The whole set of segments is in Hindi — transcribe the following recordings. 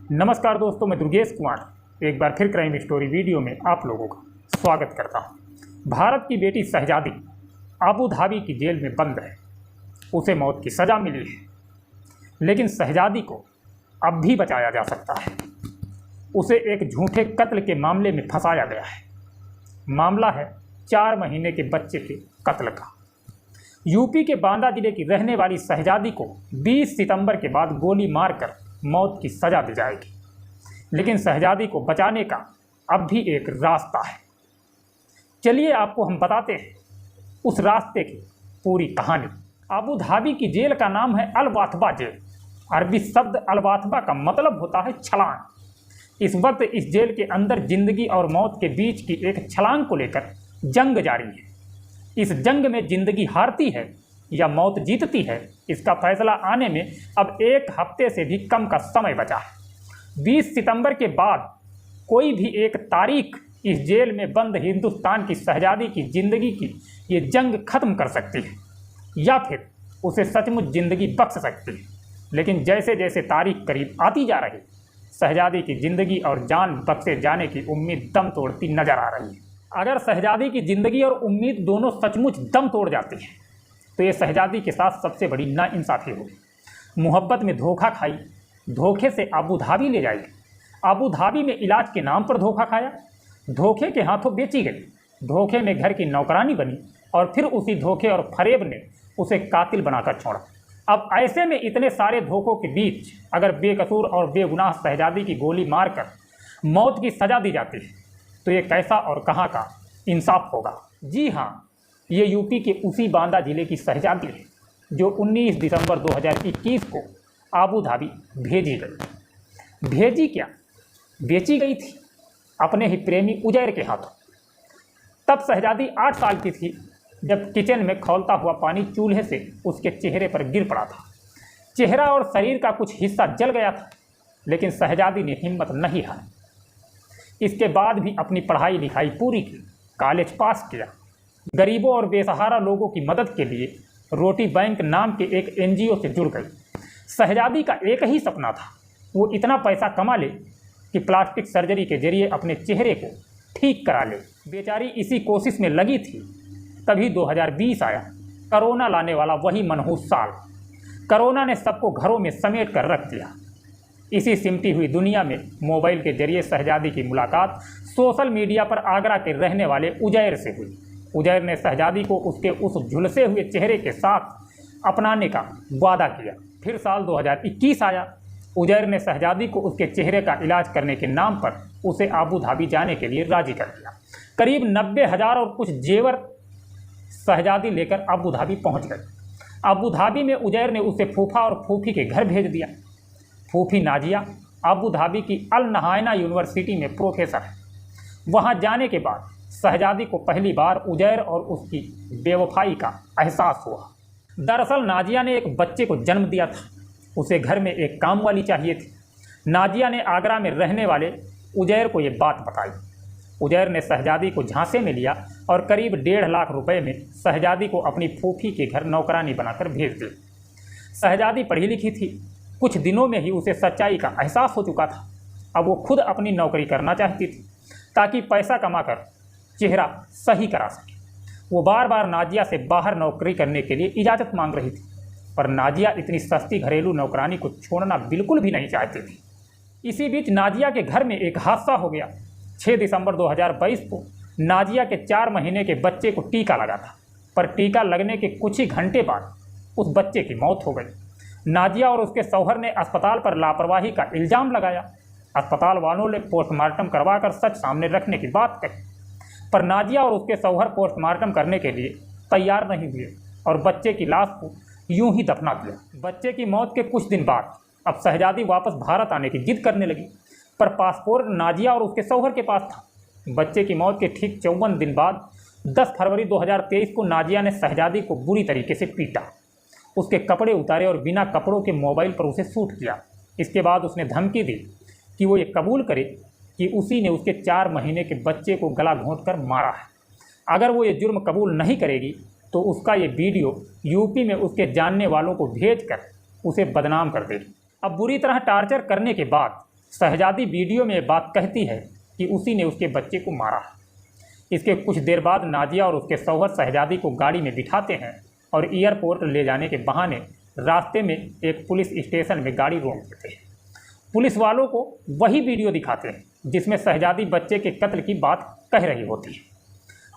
नमस्कार दोस्तों, मैं दुर्गेश कुमार एक बार फिर क्राइम स्टोरी वीडियो में आप लोगों का स्वागत करता हूं। भारत की बेटी शहजादी अबू धाबी की जेल में बंद है। उसे मौत की सज़ा मिली है, लेकिन शहजादी को अब भी बचाया जा सकता है। उसे एक झूठे कत्ल के मामले में फंसाया गया है। मामला है 4 महीने के बच्चे के कत्ल का। यूपी के बांदा जिले की रहने वाली शहजादी को 20 सितंबर के बाद गोली मारकर मौत की सज़ा दी जाएगी, लेकिन शहजादी को बचाने का अब भी एक रास्ता है। चलिए आपको हम बताते हैं उस रास्ते की पूरी कहानी। अबू धाबी की जेल का नाम है अल वाथबा जेल। अरबी शब्द अल वाथबा का मतलब होता है छलांग। इस वक्त इस जेल के अंदर जिंदगी और मौत के बीच की एक छलांग को लेकर जंग जारी है। इस जंग में जिंदगी हारती है या मौत जीतती है, इसका फैसला आने में अब 1 हफ्ते से भी कम का समय बचा है। 20 सितंबर के बाद कोई भी एक तारीख इस जेल में बंद हिंदुस्तान की शहजादी की ज़िंदगी की ये जंग खत्म कर सकती है या फिर उसे सचमुच ज़िंदगी बख्श सकती है। लेकिन जैसे जैसे तारीख करीब आती जा रही, शहजादी की ज़िंदगी और जान बख्शे जाने की उम्मीद दम तोड़ती नजर आ रही है। अगर शहजादी की ज़िंदगी और उम्मीद दोनों सचमुच दम तोड़ जाती हैं तो ये शहजादी के साथ सबसे बड़ी नाइंसाफ़ी होगी। मोहब्बत में धोखा खाई, धोखे से अबू धाबी ले जाएगी। अबू धाबी में इलाज के नाम पर धोखा खाया, धोखे के हाथों बेची गई, धोखे में घर की नौकरानी बनी और फिर उसी धोखे और फरेब ने उसे कातिल बनाकर छोड़ा। अब ऐसे में इतने सारे धोखों के बीच अगर बेकसूर और बेगुनाह शहजादी की गोली मारकर मौत की सज़ा दी जाती है तो ये कैसा और कहाँ का इंसाफ होगा। जी हाँ, ये यूपी के उसी बांदा जिले की शहजादी है जो 19 दिसंबर 2021 को अबू धाबी भेजी गई। भेजी क्या, बेची गई थी अपने ही प्रेमी उजैर के हाथों। तब शहजादी 8 साल की थी जब किचन में खौलता हुआ पानी चूल्हे से उसके चेहरे पर गिर पड़ा था। चेहरा और शरीर का कुछ हिस्सा जल गया था, लेकिन शहजादी ने हिम्मत नहीं हारी। इसके बाद भी अपनी पढ़ाई लिखाई पूरी की, कॉलेज पास किया, गरीबों और बेसहारा लोगों की मदद के लिए रोटी बैंक नाम के एक NGO से जुड़ गई। शहजादी का एक ही सपना था, वो इतना पैसा कमा ले कि प्लास्टिक सर्जरी के जरिए अपने चेहरे को ठीक करा ले। बेचारी इसी कोशिश में लगी थी, तभी 2020 आया, कोरोना लाने वाला वही मनहूस साल। कोरोना ने सबको घरों में समेट कर रख दिया। इसी सिमटी हुई दुनिया में मोबाइल के जरिए शहजादी की मुलाकात सोशल मीडिया पर आगरा के रहने वाले उजैर से हुई। उजैर ने शहजादी को उसके उस झुलसे हुए चेहरे के साथ अपनाने का वादा किया। फिर साल 2021 आया। उजैर ने शहजादी को उसके चेहरे का इलाज करने के नाम पर उसे अबू धाबी जाने के लिए राजी कर दिया। करीब 90,000 और कुछ जेवर शहजादी लेकर अबू धाबी पहुँच गई। अबू धाबी में उजैर ने उसे फूफा और फूफी के घर भेज दिया। फूफी नाजिया अबू धाबी की अल नहायना यूनिवर्सिटी में प्रोफेसर है। वहाँ जाने के बाद शहजादी को पहली बार उजैर और उसकी बेवफाई का एहसास हुआ। दरअसल नाजिया ने एक बच्चे को जन्म दिया था, उसे घर में एक काम वाली चाहिए थी। नाजिया ने आगरा में रहने वाले उजैर को ये बात बताई। उजैर ने शहजादी को झांसे में लिया और करीब 1.5 लाख रुपए में शहजादी को अपनी फूफी के घर नौकरानी बनाकर भेज दी। शहजादी पढ़ी लिखी थी, कुछ दिनों में ही उसे सच्चाई का एहसास हो चुका था। अब वो खुद अपनी नौकरी करना चाहती थी ताकि पैसा कमाकर चेहरा सही करा सके। वो बार बार नाजिया से बाहर नौकरी करने के लिए इजाज़त मांग रही थी, पर नाजिया इतनी सस्ती घरेलू नौकरानी को छोड़ना बिल्कुल भी नहीं चाहती थी। इसी बीच नाजिया के घर में एक हादसा हो गया। 6 दिसंबर 2022 को नाजिया के 4 महीने के बच्चे को टीका लगा था, पर टीका लगने के कुछ ही घंटे बाद उस बच्चे की मौत हो गई। नाजिया और उसके शौहर ने अस्पताल पर लापरवाही का इल्ज़ाम लगाया। अस्पताल वालों ने पोस्टमार्टम करवाकर सच सामने रखने की बात कही, पर नाजिया और उसके शौहर पोस्टमार्टम करने के लिए तैयार नहीं हुए और बच्चे की लाश को यूं ही दफना दिया। बच्चे की मौत के कुछ दिन बाद अब शहजादी वापस भारत आने की जिद करने लगी, पर पासपोर्ट नाजिया और उसके शौहर के पास था। बच्चे की मौत के ठीक 54 दिन बाद 10 फरवरी 2023 को नाजिया ने शहजादी को बुरी तरीके से पीटा, उसके कपड़े उतारे और बिना कपड़ों के मोबाइल पर उसे शूट किया। इसके बाद उसने धमकी दी कि वो ये कबूल करे कि उसी ने उसके 4 महीने के बच्चे को गला घोंटकर मारा है। अगर वो ये जुर्म कबूल नहीं करेगी तो उसका ये वीडियो यूपी में उसके जानने वालों को भेजकर उसे बदनाम कर देगी। अब बुरी तरह टार्चर करने के बाद शहजादी वीडियो में ये बात कहती है कि उसी ने उसके बच्चे को मारा। इसके कुछ देर बाद नाजिया और उसके शौहर शहजादी को गाड़ी में बिठाते हैं और एयरपोर्ट ले जाने के बहाने रास्ते में एक पुलिस स्टेशन में गाड़ी रोक देते हैं। पुलिस वालों को वही वीडियो दिखाते हैं जिसमें शहजादी बच्चे के कत्ल की बात कह रही होती है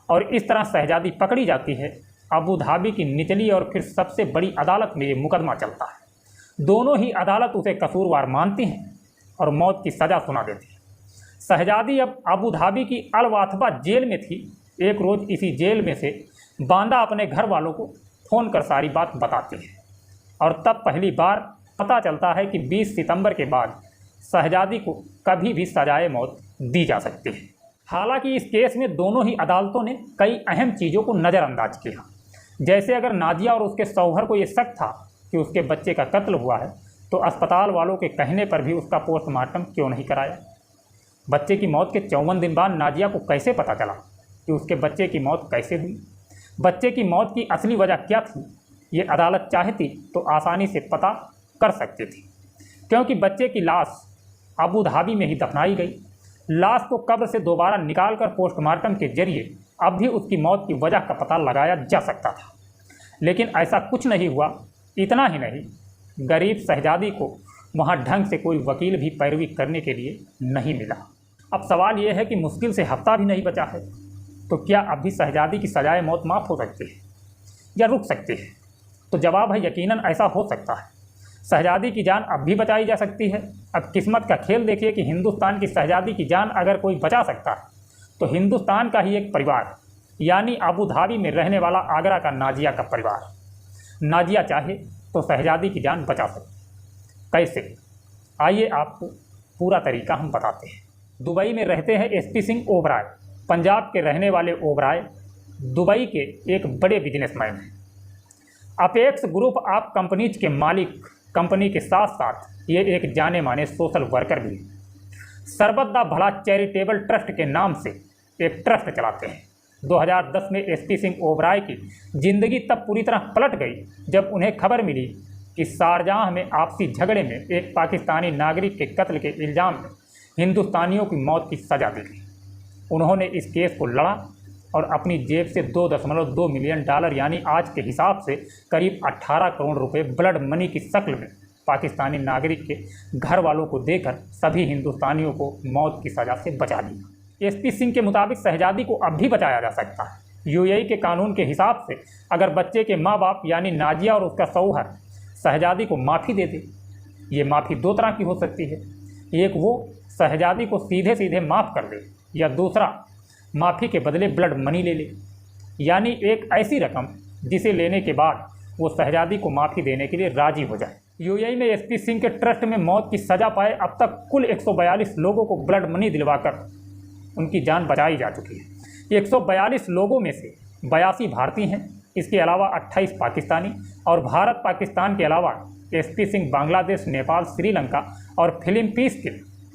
और इस तरह शहजादी पकड़ी जाती है। अबू धाबी की निचली और फिर सबसे बड़ी अदालत में ये मुकदमा चलता है। दोनों ही अदालत उसे कसूरवार मानती हैं और मौत की सज़ा सुना देती है। शहजादी अब अबू धाबी की अल वाथबा जेल में थी। एक रोज़ इसी जेल में से बांदा अपने घर वालों को फ़ोन कर सारी बात बताती है और तब पहली बार पता चलता है कि 20 सितंबर के बाद शहजादी को कभी भी सजाए मौत दी जा सकती है। हालांकि इस केस में दोनों ही अदालतों ने कई अहम चीज़ों को नज़रअंदाज किया। जैसे अगर नाजिया और उसके शौहर को ये शक था कि उसके बच्चे का कत्ल हुआ है तो अस्पताल वालों के कहने पर भी उसका पोस्टमार्टम क्यों नहीं कराया। बच्चे की मौत के 54 दिन बाद नाजिया को कैसे पता चला कि उसके बच्चे की मौत कैसे हुई। बच्चे की मौत की असली वजह क्या थी, ये अदालत चाहती तो आसानी से पता कर सकती थी, क्योंकि बच्चे की लाश अबू धाबी में ही दफनाई गई। लाश को कब्र से दोबारा निकालकर पोस्टमार्टम के जरिए अब भी उसकी मौत की वजह का पता लगाया जा सकता था, लेकिन ऐसा कुछ नहीं हुआ। इतना ही नहीं, गरीब शहजादी को वहाँ ढंग से कोई वकील भी पैरवी करने के लिए नहीं मिला। अब सवाल ये है कि मुश्किल से हफ्ता भी नहीं बचा है, तो क्या अब भी शहजादी की सजाए मौत माफ़ हो सकती है या रुक सकती है? तो जवाब है यकीनन ऐसा हो सकता है। शहजादी की जान अब भी बचाई जा सकती है। अब किस्मत का खेल देखिए कि हिंदुस्तान की शहजादी की जान अगर कोई बचा सकता है तो हिंदुस्तान का ही एक परिवार, यानी अबू धाबी में रहने वाला आगरा का नाजिया का परिवार। नाजिया चाहे तो शहजादी की जान बचा सकती। कैसे? आइए आपको पूरा तरीका हम बताते हैं। दुबई में रहते हैं एसपी सिंह ओबराय। पंजाब के रहने वाले ओबराय दुबई के एक बड़े बिजनेसमैन हैं। अपेक्स ग्रुप ऑफ कंपनीज के मालिक, कंपनी के साथ साथ ये एक जाने माने सोशल वर्कर भी हैं। सरबत दा भला चैरिटेबल ट्रस्ट के नाम से एक ट्रस्ट चलाते हैं। 2010 में एसपी सिंह ओबराय की ज़िंदगी तब पूरी तरह पलट गई जब उन्हें खबर मिली कि शारजाह में आपसी झगड़े में एक पाकिस्तानी नागरिक के कत्ल के इल्ज़ाम में हिंदुस्तानियों की मौत की सज़ा दी गई। उन्होंने इस केस को लड़ा और अपनी जेब से $2.2 मिलियन यानी आज के हिसाब से करीब 18 करोड़ रुपए ब्लड मनी की शक्ल में पाकिस्तानी नागरिक के घर वालों को देकर सभी हिंदुस्तानियों को मौत की सज़ा से बचा दिया। एसपी सिंह के मुताबिक शहजादी को अब भी बचाया जा सकता है। यूएई के कानून के हिसाब से अगर बच्चे के माँ बाप यानी नाजिया और उसका शौहर शहजादी को माफ़ी दे दे, ये माफ़ी दो तरह की हो सकती है। एक वो शहजादी को सीधे सीधे माफ़ कर दे, या दूसरा माफ़ी के बदले ब्लड मनी ले ले, यानी एक ऐसी रकम जिसे लेने के बाद वो शहजादी को माफ़ी देने के लिए राज़ी हो जाए। यूएई में एसपी सिंह के ट्रस्ट में मौत की सज़ा पाए अब तक कुल 142 लोगों को ब्लड मनी दिलवाकर उनकी जान बचाई जा चुकी है। 142 लोगों में से 82 भारतीय हैं। इसके अलावा 28 पाकिस्तानी और भारत पाकिस्तान के अलावा एसपी सिंह बांग्लादेश, नेपाल, श्रीलंका और फिलीपींस के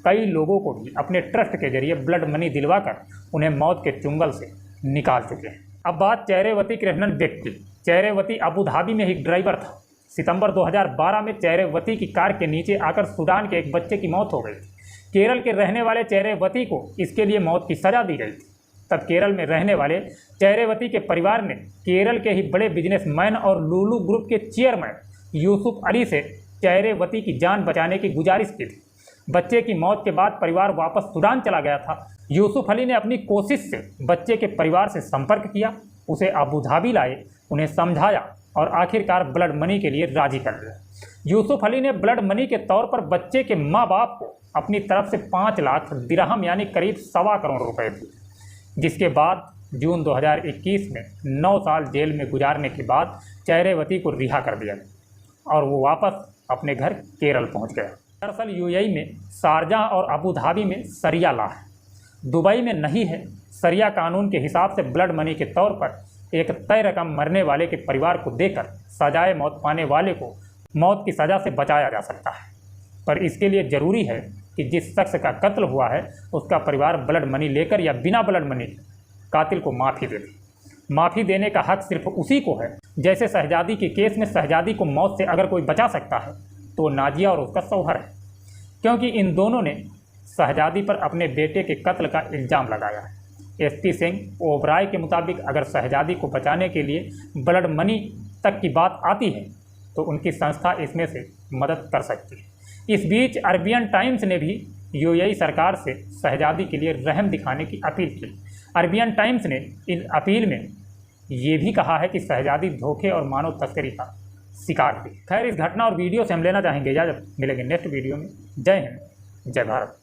कई लोगों को भी अपने ट्रस्ट के जरिए ब्लड मनी दिलवाकर उन्हें मौत के चुंगल से निकाल चुके हैं। अब बात चेहरेवती के रहने व्यक्ति। चेहरेवती अबू धाबी में एक ड्राइवर था। सितंबर 2012 में चेहरेवती की कार के नीचे आकर सूडान के एक बच्चे की मौत हो गई थी। केरल के रहने वाले चेहरेवती को इसके लिए मौत की सज़ा दी गई थी। तब केरल में रहने वाले चेहरेवती के परिवार ने केरल के ही बड़े बिजनेसमैन और लुलु ग्रुप के चेयरमैन यूसुफ अली से चेहरेवती की जान बचाने की गुजारिश की थी। बच्चे की मौत के बाद परिवार वापस सूडान चला गया था। यूसुफ अली ने अपनी कोशिश से बच्चे के परिवार से संपर्क किया, उसे अबू धाबी लाए, उन्हें समझाया और आखिरकार ब्लड मनी के लिए राजी कर लिया। यूसुफ अली ने ब्लड मनी के तौर पर बच्चे के माँ बाप को अपनी तरफ से 5 लाख दिरहम यानी करीब 1.25 करोड़ रुपए दिए, जिसके बाद जून 2021 में 9 साल जेल में गुजारने के बाद चेहरेवती को रिहा कर दिया और वो वापस अपने घर केरल पहुंच गया। दरअसल यूएई में शारजाह और अबू धाबी में शरिया लॉ है, दुबई में नहीं है। शरिया कानून के हिसाब से ब्लड मनी के तौर पर एक तय रकम मरने वाले के परिवार को देकर सजाए मौत पाने वाले को मौत की सज़ा से बचाया जा सकता है, पर इसके लिए ज़रूरी है कि जिस शख्स का कत्ल हुआ है उसका परिवार ब्लड मनी लेकर या बिना ब्लड मनी कातिल को माफ़ी दे दे। माफ़ी देने का हक सिर्फ उसी को है। जैसे शहजादी के केस में शहजादी को मौत से अगर कोई बचा सकता है तो नाजिया और उसका शौहर है, क्योंकि इन दोनों ने शहजादी पर अपने बेटे के कत्ल का इल्ज़ाम लगाया है। एसपी सिंह ओबराय के मुताबिक अगर शहजादी को बचाने के लिए ब्लड मनी तक की बात आती है तो उनकी संस्था इसमें से मदद कर सकती है। इस बीच अरबियन टाइम्स ने भी यूएई सरकार से शहजादी के लिए रहम दिखाने की अपील की। अरबियन टाइम्स ने इस अपील में ये भी कहा है कि शहजादी धोखे और मानव तस्करी का शिकार हुई। खैर, इस घटना और वीडियो से हम लेना चाहेंगे इजाज़त। मिलेंगे नेक्स्ट वीडियो में। जय हिंद, जय भारत।